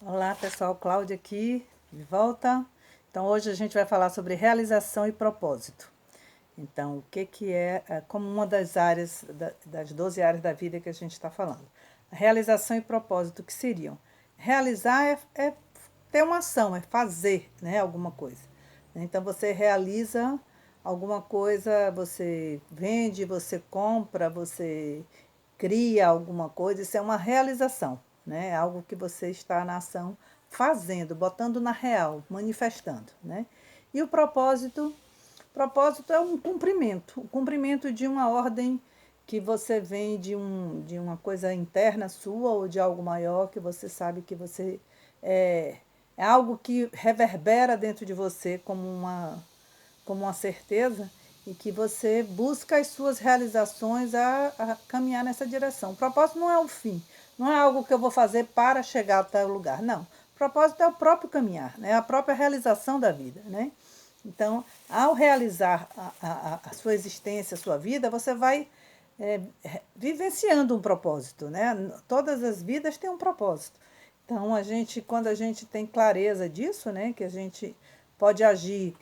Olá pessoal, Cláudia aqui, de volta. Então hoje a gente vai falar sobre realização e propósito. Então, o que é como uma das áreas, das 12 áreas da vida que a gente está falando. A realização e propósito, que seriam? Realizar é ter uma ação, é fazer, né, alguma coisa. Então você realiza alguma coisa, você vende, você compra, você cria alguma coisa, isso é uma realização, né? É algo que você está na ação fazendo, botando na real, manifestando, né? E o propósito é um cumprimento, o cumprimento de uma ordem que você vem de uma coisa interna sua ou de algo maior que você sabe que você é algo que reverbera dentro de você como uma certeza e que você busca as suas realizações a caminhar nessa direção. O propósito não é o fim, não é algo que eu vou fazer para chegar até o lugar, não. O propósito é o próprio caminhar, né? A própria realização da vida, né? Então, ao realizar a sua existência, a sua vida, você vai vivenciando um propósito, né? Todas as vidas têm um propósito. Então, quando a gente tem clareza disso, né, que a gente pode agir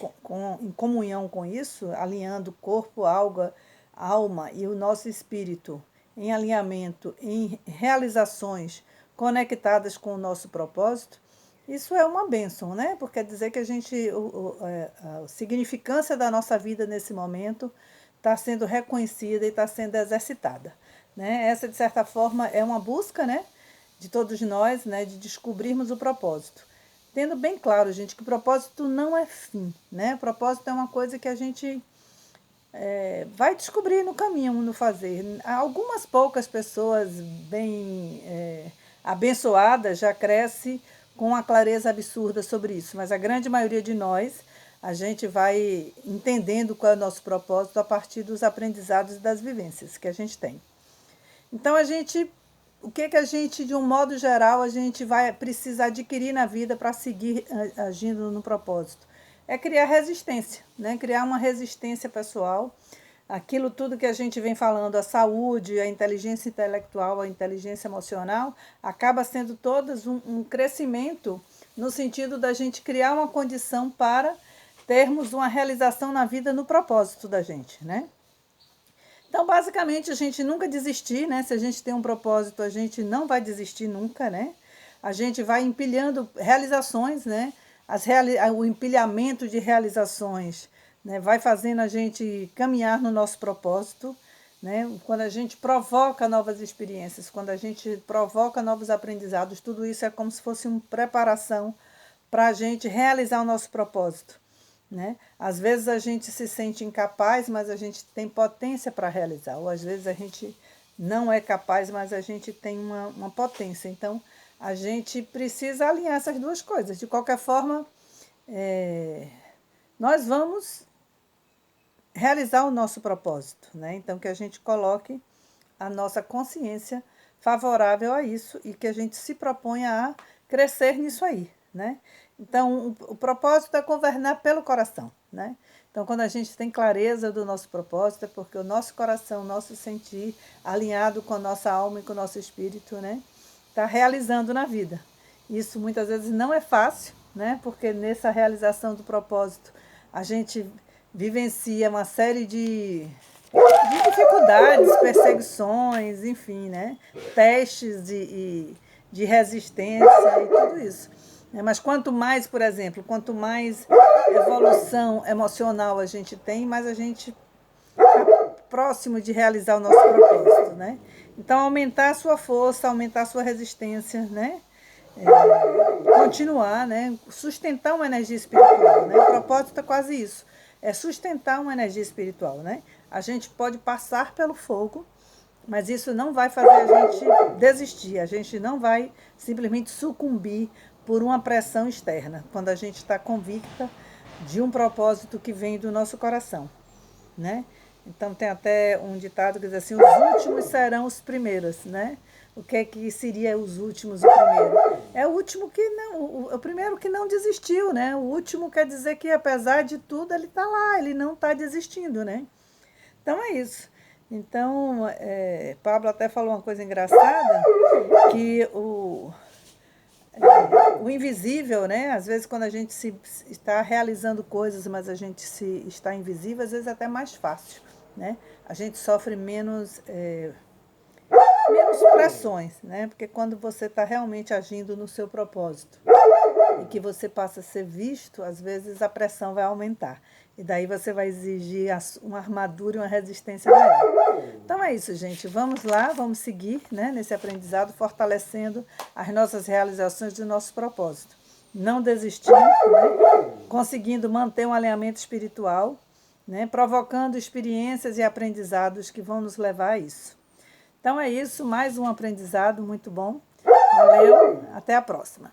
em comunhão com isso, alinhando corpo, alma e o nosso espírito em alinhamento, em realizações conectadas com o nosso propósito, isso é uma bênção, né? Porque quer dizer que a significância da nossa vida nesse momento está sendo reconhecida e está sendo exercitada, né? Essa, de certa forma, é uma busca, né, de todos nós, né, de descobrirmos o propósito. Tendo bem claro, gente, que o propósito não é fim, né? O propósito é uma coisa que a gente vai descobrir no caminho, no fazer. Algumas poucas pessoas bem abençoadas já crescem com uma clareza absurda sobre isso, mas a grande maioria de nós, a gente vai entendendo qual é o nosso propósito a partir dos aprendizados e das vivências que a gente tem. Então o que a gente, de um modo geral, a gente vai precisar adquirir na vida para seguir agindo no propósito? É criar resistência, né? Criar uma resistência pessoal. Aquilo tudo que a gente vem falando, a saúde, a inteligência intelectual, a inteligência emocional, acaba sendo todas um crescimento no sentido da gente criar uma condição para termos uma realização na vida no propósito da gente, né? Então, basicamente, a gente nunca desistir, né? Se a gente tem um propósito, a gente não vai desistir nunca, né? A gente vai empilhando realizações, né? O empilhamento de realizações, né, vai fazendo a gente caminhar no nosso propósito, né? Quando a gente provoca novas experiências, quando a gente provoca novos aprendizados, tudo isso é como se fosse uma preparação para a gente realizar o nosso propósito, né? Às vezes a gente se sente incapaz, mas a gente tem potência para realizar. Ou às vezes a gente não é capaz, mas a gente tem uma potência. Então, a gente precisa alinhar essas duas coisas. De qualquer forma, nós vamos realizar o nosso propósito, né? Então, que a gente coloque a nossa consciência favorável a isso e que a gente se proponha a crescer nisso aí, né? Então, o propósito é governar pelo coração, né? Então, quando a gente tem clareza do nosso propósito, é porque o nosso coração, o nosso sentir, alinhado com a nossa alma e com o nosso espírito, né, está realizando na vida. Isso muitas vezes não é fácil, né? Porque nessa realização do propósito, a gente vivencia uma série de dificuldades, perseguições, enfim, né? Testes de resistência e tudo isso. Mas quanto mais, por exemplo, quanto mais evolução emocional a gente tem, mais a gente está próximo de realizar o nosso propósito, né? Então, aumentar a sua força, aumentar a sua resistência, né? Continuar, né? Sustentar uma energia espiritual, né? O propósito é quase isso, é sustentar uma energia espiritual, né? A gente pode passar pelo fogo, mas isso não vai fazer a gente desistir, a gente não vai simplesmente sucumbir por uma pressão externa, quando a gente está convicta de um propósito que vem do nosso coração, né? Então tem até um ditado que diz assim, os últimos serão os primeiros, né? O que é que seria os últimos e o primeiro? É o último que não, o primeiro que não desistiu, né? O último quer dizer que apesar de tudo ele está lá, ele não está desistindo, né? Então é isso. Então, Pablo até falou uma coisa engraçada, que o invisível, né? Às vezes quando a gente está realizando coisas, mas a gente está invisível, às vezes é até mais fácil, né? A gente sofre menos pressões, né? Porque quando você está realmente agindo no seu propósito e que você passa a ser visto, às vezes a pressão vai aumentar. E daí você vai exigir uma armadura e uma resistência maior. Então é isso, gente. Vamos lá, vamos seguir, né, nesse aprendizado, fortalecendo as nossas realizações e o nosso propósito. Não desistindo, né, conseguindo manter um alinhamento espiritual, né, provocando experiências e aprendizados que vão nos levar a isso. Então é isso, mais um aprendizado muito bom. Valeu, até a próxima.